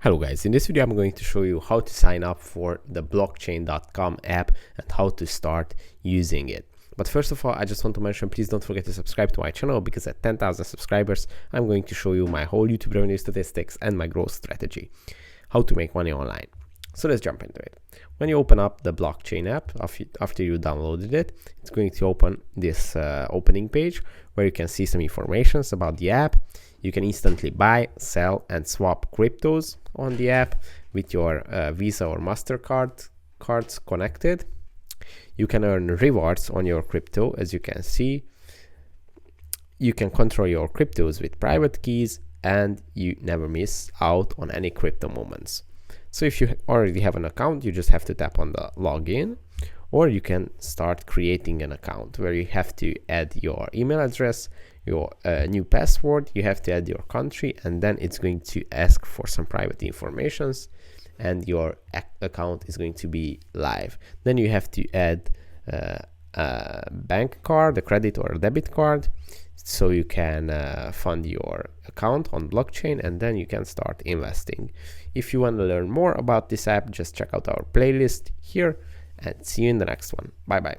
Hello guys, in this video I'm going to show you how to sign up for the blockchain.com app and how to start using it. But first of all, I just want to mention, please don't forget to subscribe to my channel, because at 10,000 subscribers I'm going to show you my whole YouTube revenue statistics and my growth strategy, how to make money online. So let's jump into it. When you open up the blockchain app, after you downloaded it, it's going to open this opening page where you can see some information about the app. You can instantly buy, sell, and swap cryptos on the app with your Visa or MasterCard cards connected. You can earn rewards on your crypto, as you can see. You can control your cryptos with private keys, and you never miss out on any crypto moments. So if you already have an account, you just have to tap on the login, or you can start creating an account where you have to add your email address, your new password, you have to add your country, and then it's going to ask for some private informations, and your account is going to be live. Then you have to add a bank card, a credit or a debit card, so you can fund your account on blockchain, and then you can start investing. If you want to learn more about this app, just check out our playlist here, and see you in the next one. Bye bye.